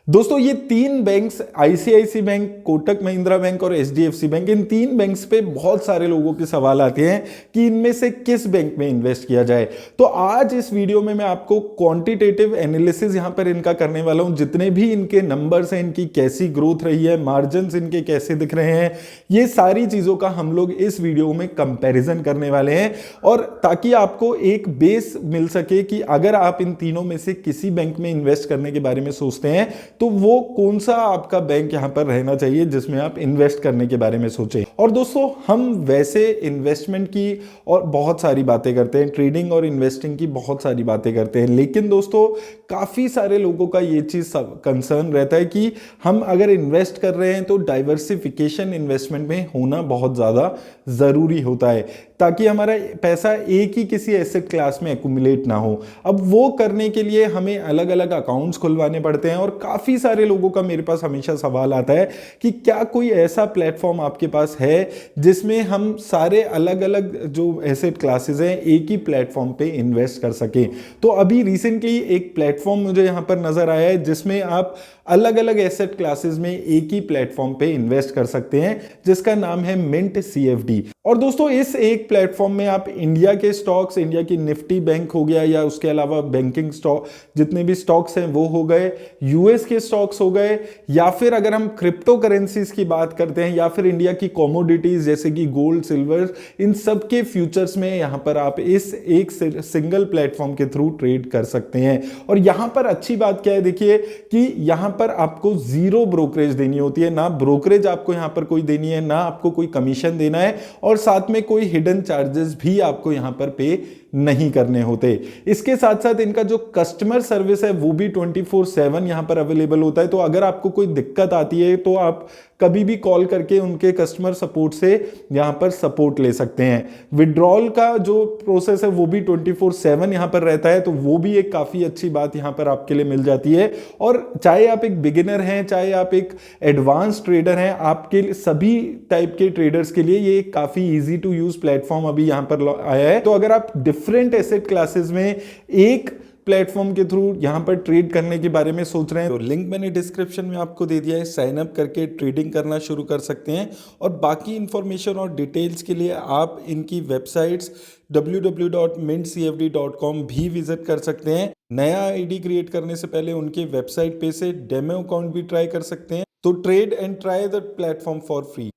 दोस्तों ये तीन banks ICIC bank, Kotak Mahindra bank और एचडीएफसी बैंक, इन तीन बैंक्स पे बहुत सारे लोगों के सवाल आते हैं कि इनमें से किस बैंक में इन्वेस्ट किया जाए। तो आज इस वीडियो में मैं आपको क्वांटिटेटिव एनालिसिस यहां पर इनका करने वाला हूं। जितने भी इनके नंबर्स हैं, इनकी कैसी ग्रोथ रही है, मार्जिन इनके कैसे दिख रहे हैं, ये सारी चीजों का हम लोग इस वीडियो में कंपेरिजन करने वाले हैं। और ताकि आपको एक बेस मिल सके कि अगर आप इन तीनों में से किसी बैंक में इन्वेस्ट करने के बारे में सोचते हैं तो वो कौन सा आपका बैंक यहां पर रहना चाहिए जिसमें आप इन्वेस्ट करने के बारे में सोचें। और दोस्तों हम वैसे इन्वेस्टमेंट की और बहुत सारी बातें करते हैं, ट्रेडिंग और इन्वेस्टिंग की बहुत सारी बातें करते हैं, लेकिन दोस्तों काफी सारे लोगों का ये चीज कंसर्न रहता है कि हम अगर इन्वेस्ट कर रहे हैं तो डाइवर्सिफिकेशन इन्वेस्टमेंट में होना बहुत ज्यादा जरूरी होता है ताकि हमारा पैसा एक ही किसी एसेट क्लास में एक्यूमुलेट ना हो। अब वो करने के लिए हमें अलग अलग अकाउंट्स खुलवाने पड़ते हैं और काफी सारे लोगों का मेरे पास हमेशा सवाल आता है कि क्या कोई ऐसा प्लेटफॉर्म आपके पास है जिसमें हम सारे अलग अलग जो एसेट क्लासेस हैं एक ही प्लेटफॉर्म पे इन्वेस्ट कर सकें। तो अभी रिसेंटली एक प्लेटफॉर्म मुझे यहां पर नजर आया है जिसमें आप अलग अलग एसेट क्लासेस में एक ही प्लेटफॉर्म पे इन्वेस्ट कर सकते हैं, जिसका नाम है मिंट सीएफडी। और दोस्तों इस एक प्लेटफॉर्म में आप इंडिया के स्टॉक्स, इंडिया की निफ्टी बैंक हो गया या उसके अलावा बैंकिंग स्टॉक जितने भी स्टॉक्स हैं वो हो गए, यूएस के स्टॉक्स हो गए, या फिर अगर हम क्रिप्टो करेंसीज की बात करते हैं या फिर इंडिया की कॉमोडिटीज जैसे कि गोल्ड, सिल्वर, इन सब के फ्यूचर्स में यहां पर आप इस एक सिंगल प्लेटफॉर्म के थ्रू ट्रेड कर सकते हैं। और यहां पर अच्छी बात क्या है, देखिए कि यहां पर आपको जीरो ब्रोकरेज देनी होती है, ना ब्रोकरेज आपको यहां पर कोई देनी है, ना आपको कोई कमीशन देना है, और साथ में कोई हिडन चार्जेस भी आपको यहां पर पे नहीं करने होते। इसके साथ साथ इनका जो कस्टमर सर्विस है वो भी 24/7 यहां पर अवेलेबल होता है। तो अगर आपको कोई दिक्कत आती है तो आप कभी भी कॉल करके उनके कस्टमर सपोर्ट से यहां पर सपोर्ट ले सकते हैं। विड्रॉल का जो प्रोसेस है वो भी 24/7 यहां पर रहता है, तो वो भी एक काफी अच्छी बात यहां पर आपके लिए मिल जाती है। और चाहे आप एक बिगिनर हैं, चाहे आप एक एडवांस ट्रेडर हैं, आपके सभी टाइप के ट्रेडर्स के लिए ये काफी इजी टू यूज प्लेटफॉर्म अभी यहां पर आया है। तो अगर आप डिफरेंट एसेट क्लासेस में एक प्लेटफॉर्म के थ्रू यहां पर ट्रेड करने के बारे में सोच रहे हैं तो लिंक मैंने डिस्क्रिप्शन में आपको दे दिया है, साइन अप करके ट्रेडिंग करना शुरू कर सकते हैं। और बाकी इंफॉर्मेशन और डिटेल्स के लिए आप इनकी वेबसाइट्स www.mintcfd.com भी विजिट कर सकते हैं। नया आईडी क्रिएट करने से पहले उनके वेबसाइट पे से डेमो अकाउंट भी ट्राई कर सकते हैं। तो trade and try the platform for free.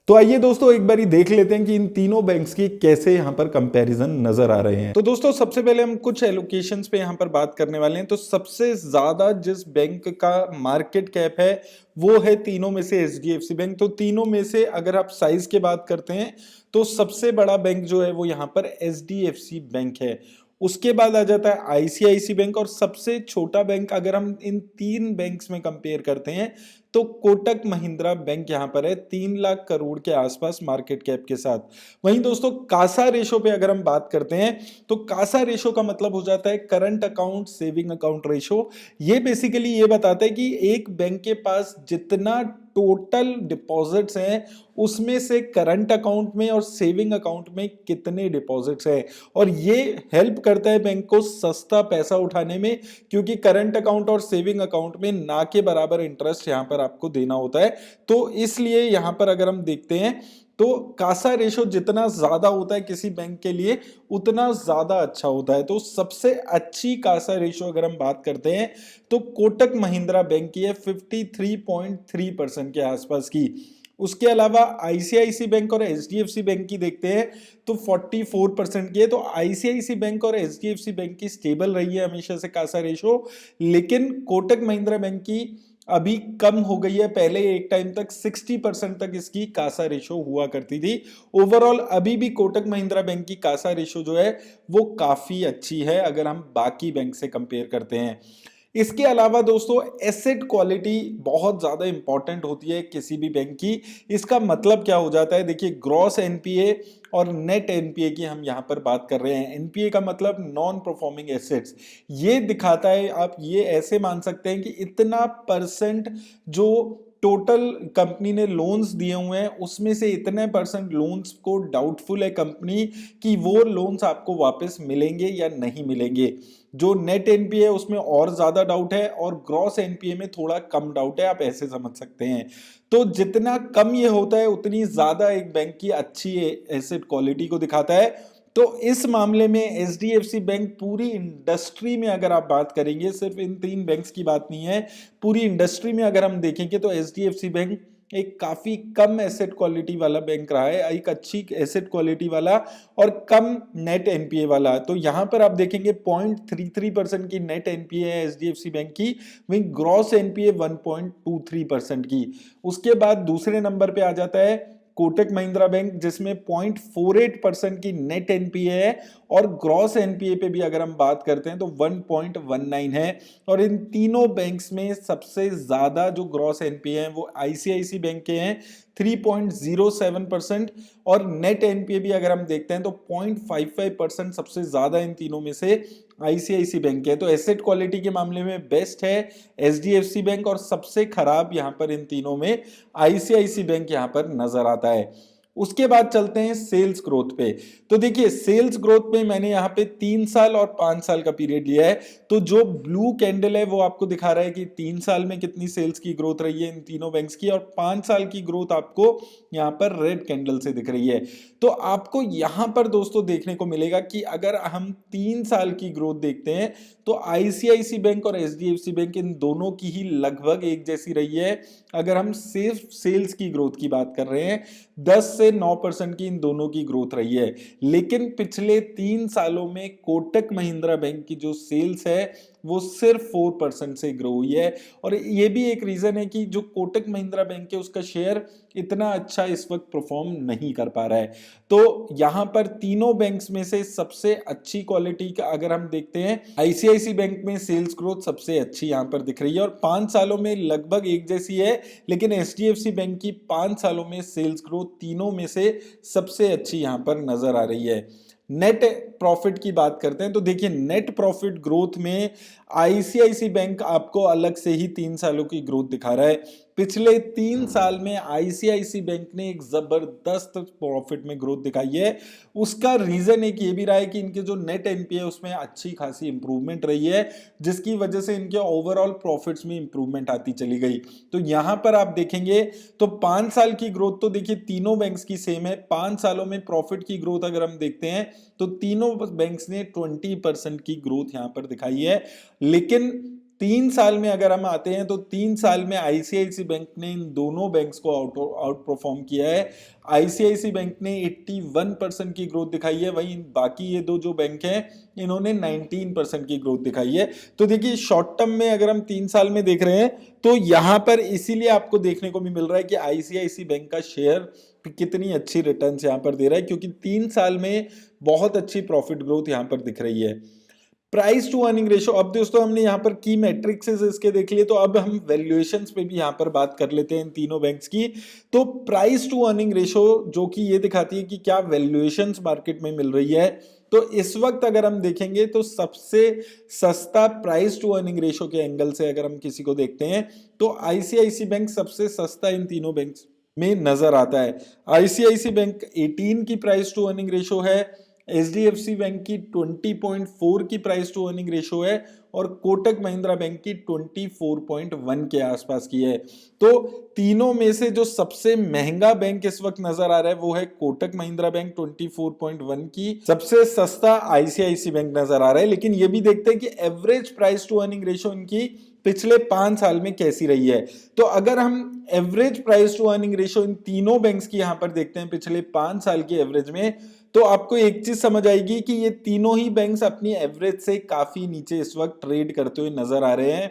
तो आइए दोस्तों एक बारी देख लेते हैं कि इन तीनों बैंक्स की कैसे यहां पर कंपैरिजन नजर आ रहे हैं। तो दोस्तों सबसे पहले हम कुछ एलोकेशंस पे यहां पर बात करने वाले हैं। तो सबसे ज्यादा जिस बैंक का मार्केट कैप है वो है तीनों में से एचडीएफसी बैंक। तो तीनों में से अगर आप साइज की बात करते हैं तो सबसे बड़ा बैंक जो है वो यहां पर एचडीएफसी बैंक है। उसके बाद आ जाता है आईसीआईसी बैंक, और सबसे छोटा बैंक अगर हम इन तीन बैंक्स में कंपेयर करते हैं तो कोटक महिंद्रा बैंक यहां पर है 3 लाख करोड़ के आसपास मार्केट कैप के साथ। वहीं दोस्तों कासा रेशो पे अगर हम बात करते हैं तो कासा रेशो का मतलब हो जाता है current account saving account ratio. ये बेसिकली ये बताता है कि एक बैंक के पास जितना टोटल डिपॉजिट्स हैं उसमें से करंट अकाउंट में और सेविंग अकाउंट में कितने डिपॉजिट्स हैं। और ये हेल्प करता है बैंक को सस्ता पैसा उठाने में, क्योंकि करंट अकाउंट और सेविंग अकाउंट में ना के बराबर इंटरेस्ट यहां पर आपको देना होता है। तो इसलिए यहां पर अगर हम देखते हैं तो कासा रेशो जितना ज्यादा होता है किसी बैंक के लिए उतना ज्यादा अच्छा होता है। तो सबसे अच्छी कासा रेशो अगर हम बात करते हैं तो कोटक महिंद्रा बैंक की है 53.3% के आसपास की। उसके अलावा आईसीआईसी बैंक और एचडीएफसी बैंक की देखते हैं तो 44% की है। तो आईसीआईसी बैंक और एचडीएफसी बैंक की स्टेबल रही है हमेशा से कासा रेशो, लेकिन कोटक महिंद्रा बैंक की अभी कम हो गई है। पहले एक टाइम तक 60% तक इसकी कासा रेशो हुआ करती थी। ओवरऑल अभी भी कोटक महिंद्रा बैंक की कासा रेशो जो है वो काफी अच्छी है अगर हम बाकी बैंक से कंपेयर करते हैं। इसके अलावा दोस्तों एसेट क्वालिटी बहुत ज्यादा इंपॉर्टेंट होती है किसी भी बैंक की। इसका मतलब क्या हो जाता है, देखिए ग्रॉस एनपीए और नेट एनपीए की हम यहां पर बात कर रहे हैं। एनपीए का मतलब नॉन परफॉर्मिंग एसेट्स, ये दिखाता है, आप ये ऐसे मान सकते हैं कि इतना परसेंट जो टोटल कंपनी ने लोन्स दिए हुए हैं उसमें से इतने % लोन्स को डाउटफुल है कंपनी कि वो लोन्स आपको वापस मिलेंगे या नहीं मिलेंगे। जो नेट एनपीए है उसमें और ज्यादा डाउट है और ग्रॉस एनपीए में थोड़ा कम डाउट है, आप ऐसे समझ सकते हैं। तो जितना कम ये होता है उतनी ज्यादा एक बैंक की अच्छी एसेट क्वालिटी को दिखाता है। तो इस मामले में एचडीएफसी बैंक पूरी इंडस्ट्री में अगर आप बात करेंगे, सिर्फ इन 3 बैंक्स की बात नहीं है, पूरी इंडस्ट्री में अगर हम देखेंगे तो एचडीएफसी बैंक एक काफी कम एसेट क्वालिटी वाला बैंक रहा है, एक अच्छी एसेट क्वालिटी वाला और कम नेट एनपीए वाला। तो यहां पर आप देखेंगे 0.33% की नेट एनपीए है एचडीएफसी बैंक की, वहीं ग्रॉस एनपीए 1.23% की। उसके बाद दूसरे नंबर पे आ जाता है कोटक महिंद्रा बैंक जिसमें 0.48% की नेट एनपीए है और ग्रॉस एनपीए पे भी अगर हम बात करते हैं तो 1.19 है। और इन तीनों बैंक्स में सबसे ज्यादा जो ग्रॉस एनपीए हैं वो आईसीआईसी बैंक के हैं 3.07% और नेट एनपीए भी अगर हम देखते हैं तो 0.55% सबसे ज्यादा इन तीनों में से आईसीआईसी बैंक है। तो एसेट क्वालिटी के मामले में बेस्ट है एचडीएफसी बैंक और सबसे खराब यहां पर इन तीनों में आईसीआईसी बैंक यहां पर नजर आता है। उसके बाद चलते हैं सेल्स ग्रोथ पे। तो देखिए सेल्स ग्रोथ पे मैंने यहाँ पे 3 साल और 5 साल का पीरियड लिया है। तो जो ब्लू कैंडल है वो आपको दिखा रहा है कि 3 साल में कितनी सेल्स की ग्रोथ रही है इन तीनों बैंक्स की, और 5 साल की ग्रोथ आपको यहाँ पर रेड कैंडल से दिख रही है। तो आपको यहाँ पर दोस्तों देखने को मिलेगा कि अगर हम 3 साल की ग्रोथ देखते हैं तो आईसीआईसी बैंक और एचडीएफसी बैंक इन दोनों की ही लगभग एक जैसी रही है। अगर हम सिर्फ सेल्स की ग्रोथ की बात कर रहे हैं 10 से 9% की इन दोनों की ग्रोथ रही है। लेकिन पिछले 3 सालों में कोटक महिंद्रा बैंक की जो सेल्स है वो सिर्फ 4% से ग्रो हुई है। और ये भी एक रीजन है कि जो कोटक महिंद्रा बैंक है उसका शेयर इतना अच्छा इस वक्त परफॉर्म नहीं कर पा रहा है। तो यहां पर तीनों बैंक्स में से सबसे अच्छी क्वालिटी का अगर हम देखते हैं आईसीआईसी बैंक में सेल्स ग्रोथ सबसे अच्छी यहां पर दिख रही है और 5 सालों में लगभग एक जैसी है। लेकिन एचडीएफसी बैंक की 5 सालों में सेल्स ग्रोथ तीनों में से सबसे अच्छी यहां पर नजर आ रही है। नेट प्रॉफिट की बात करते हैं तो देखिए नेट प्रॉफिट ग्रोथ में आईसीआईसी बैंक आपको अलग से ही 3 सालों की ग्रोथ दिखा रहा है। पिछले 3 साल में आईसीआईसी बैंक ने एक जबरदस्त प्रॉफिट में ग्रोथ दिखाई है। उसका रीजन एक ये भी रहा है कि इनके जो नेट एनपीए उसमें अच्छी खासी इंप्रूवमेंट रही है, जिसकी वजह से इनके ओवरऑल प्रॉफिट्स में इंप्रूवमेंट आती चली गई। तो यहां पर आप देखेंगे तो 5 साल की ग्रोथ तो देखिए तीनों बैंक्स की सेम है। 5 सालों में प्रॉफिट की ग्रोथ अगर हम देखते हैं तो तीनों बैंक्स ने 20% की ग्रोथ यहां पर दिखाई है। लेकिन 3 साल में अगर हम आते हैं तो 3 साल में आईसीआईसी बैंक ने इन दोनों बैंक्स को आउट परफॉर्म किया है। आईसीआईसी बैंक ने 81% की ग्रोथ दिखाई है, वहीं बाकी ये दो जो बैंक हैं इन्होंने 19% की ग्रोथ दिखाई है। तो देखिए शॉर्ट टर्म में अगर हम 3 साल में देख रहे हैं तो यहां पर इसीलिए आपको देखने को भी मिल रहा है कि आईसीआईसी बैंक का शेयर कितनी अच्छी रिटर्न्स यहां पर दे रहा है, क्योंकि 3 साल में बहुत अच्छी प्रॉफिट ग्रोथ यहां पर दिख रही है। प्राइस टू अर्निंग रेशो, अब दोस्तों हमने यहाँ पर की मैट्रिक्सेस इसके देख लिए, तो अब हम वैल्यूएशंस पे भी यहाँ पर बात कर लेते हैं इन तीनों बैंक्स की। तो प्राइस टू अर्निंग रेशो जो कि ये दिखाती है कि क्या वैल्यूएशंस मार्केट में मिल रही है। तो इस वक्त अगर हम देखेंगे तो सबसे सस्ता प्राइस टू अर्निंग रेशो के एंगल से अगर हम किसी को देखते हैं तो आईसीआईसी बैंक सबसे सस्ता इन तीनों बैंक्स में नजर आता है। आईसीआईसी बैंक 18 की प्राइस टू अर्निंग रेशो है, एचडीएफसी बैंक की 20.4 की प्राइस टू अर्निंग रेशो है और कोटक महिंद्रा बैंक की 24.1 के आसपास की है। तो तीनों में से जो सबसे महंगा बैंक इस वक्त नजर आ रहा है वो है कोटक महिंद्रा बैंक 24.1 की, सबसे सस्ता आईसीआईसी बैंक नजर आ रहा है। लेकिन ये भी देखते हैं कि average price to earning ratio इनकी पिछले 5 साल में कैसी रही है। तो अगर हम average price to earning ratio in तीनों बैंक्स की यहां पर देखते हैं पिछले 5 साल की एवरेज में, तो आपको एक चीज समझ आएगी कि ये तीनों ही बैंक्स अपनी एवरेज से काफी नीचे इस वक्त ट्रेड करते हुए नजर आ रहे हैं।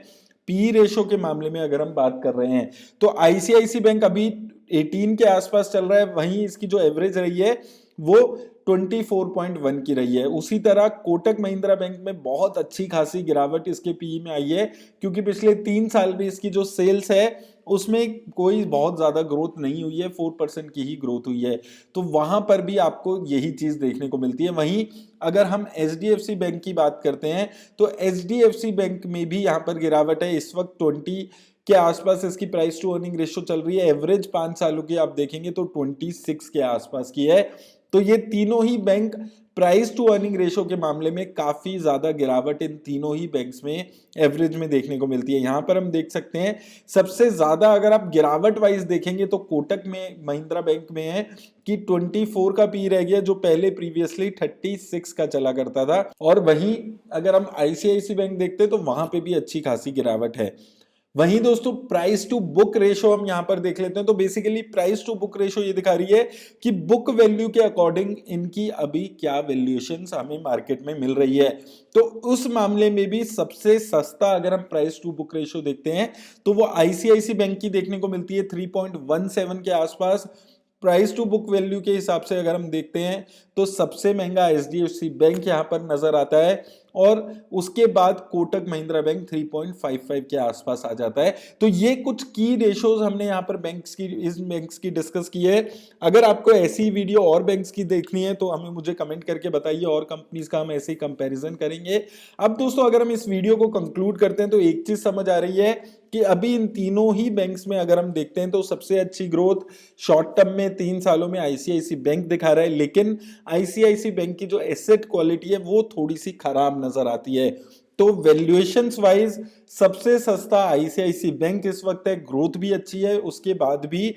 पी रेशो के मामले में अगर हम बात कर रहे हैं तो आईसीआईसी बैंक अभी 18 के आसपास चल रहा है, वहीं इसकी जो एवरेज रही है वो 24.1 की रही है। उसी तरह कोटक महिंद्रा बैंक में बहुत अच्छी खासी गिरावट इसके पीई में आई है, क्योंकि पिछले 3 साल में इसकी जो सेल्स है उसमें कोई बहुत ज्यादा ग्रोथ नहीं हुई है, 4% की ही ग्रोथ हुई है। तो वहां पर भी आपको यही चीज देखने को मिलती है। वहीं अगर हम एचडीएफसी बैंक की बात करते हैं तो एचडीएफसी बैंक में भी यहां पर गिरावट है, इस वक्त 20 के आसपास इसकी प्राइस टू अर्निंग रेशियो चल रही है। एवरेज 5 सालों की आप देखेंगे तो 26 के आसपास की है। तो ये तीनों ही bank price to earning ratio के मामले में काफी ज्यादा गिरावट इन तीनों ही बैंक्स में एवरेज में देखने को मिलती है। यहां पर हम देख सकते हैं सबसे ज्यादा अगर आप गिरावट वाइज देखेंगे तो कोटक में, महिंद्रा बैंक में है कि 24 का पी रह गया, जो पहले प्रीवियसली 36 का चला करता था। और वहीं अगर हम आईसीआईसी बैंक देखते हैं तो वहां पे भी अच्छी खासी गिरावट है। वहीं दोस्तों प्राइस टू बुक रेशो हम यहां पर देख लेते हैं तो basically price to book ratio ये दिखा रही है कि बुक वैल्यू के अकॉर्डिंग इनकी अभी क्या वैल्यूएशंस हमें मार्केट में मिल रही है। तो उस मामले में भी सबसे सस्ता अगर हम प्राइस टू बुक रेशो देखते हैं तो वो आईसीआईसी बैंक की देखने को मिलती है 3.17 के आसपास। प्राइस टू बुक वैल्यू के हिसाब से अगर हम देखते हैं तो सबसे महंगा एचडीएफसी बैंक यहां पर नजर आता है और उसके बाद कोटक महिंद्रा बैंक 3.55 के आसपास आ जाता है। तो ये कुछ की रेशोज हमने यहाँ पर इस बैंक्स की डिस्कस की है। अगर आपको ऐसी वीडियो और बैंक्स की देखनी है तो हमें मुझे कमेंट करके बताइए और कंपनीज का हम ऐसे ही कंपैरिजन करेंगे। अब दोस्तों अगर हम इस वीडियो को कंक्लूड करते हैं तो एक चीज समझ आ रही है कि अभी इन तीनों ही बैंक्स में अगर हम देखते हैं तो सबसे अच्छी ग्रोथ शॉर्ट टर्म में 3 सालों में आईसीआईसी बैंक दिखा रहा है, लेकिन आईसीआईसी बैंक की जो एसेट क्वालिटी है वो थोड़ी सी खराब नजर आती है। तो वैल्यूएशंस वाइज सबसे सस्ता आईसीआईसी बैंक इस वक्त है, ग्रोथ भी अच्छी है, उसके बाद भी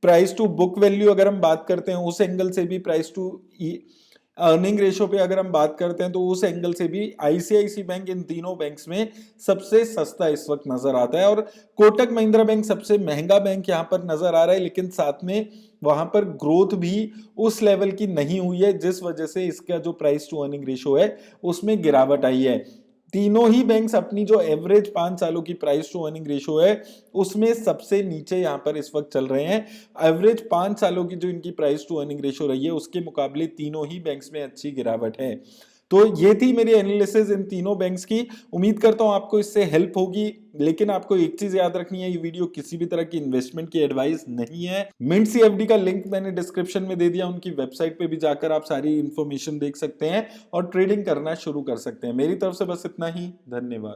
प्राइस टू बुक वैल्यू अगर हम बात करते हैं उस एंगल से भी, प्राइस टू अर्निंग रेशियो पे अगर हम बात करते हैं तो उस एंगल से भी आईसीआईसी बैंक इन तीनों बैंक्स में सबसे सस्ता इस वक्त नजर आता है। और कोटक महिंद्रा बैंक सबसे महंगा बैंक यहां पर नजर आ रहा है, लेकिन साथ में वहां पर ग्रोथ भी उस लेवल की नहीं हुई है जिस वजह से इसका जो प्राइस टू अर्निंग रेशियो है उसमें गिरावट आई है। तीनों ही बैंक्स अपनी जो एवरेज 5 सालों की प्राइस टू अर्निंग रेशियो है उसमें सबसे नीचे यहां पर इस वक्त चल रहे हैं। एवरेज 5 सालों की जो इनकी प्राइस टू अर्निंग रेशियो रही है उसके मुकाबले तीनों ही बैंक्स में अच्छी गिरावट है। तो ये थी मेरी एनालिसिस इन तीनों बैंक्स की। उम्मीद करता हूं आपको इससे हेल्प होगी, लेकिन आपको एक चीज याद रखनी है, ये वीडियो किसी भी तरह की इन्वेस्टमेंट की एडवाइस नहीं है। मिंट सीएफडी का लिंक मैंने डिस्क्रिप्शन में दे दिया, उनकी वेबसाइट पे भी जाकर आप सारी इंफॉर्मेशन देख सकते हैं और ट्रेडिंग करना शुरू कर सकते हैं। मेरी तरफ से बस इतना ही, धन्यवाद।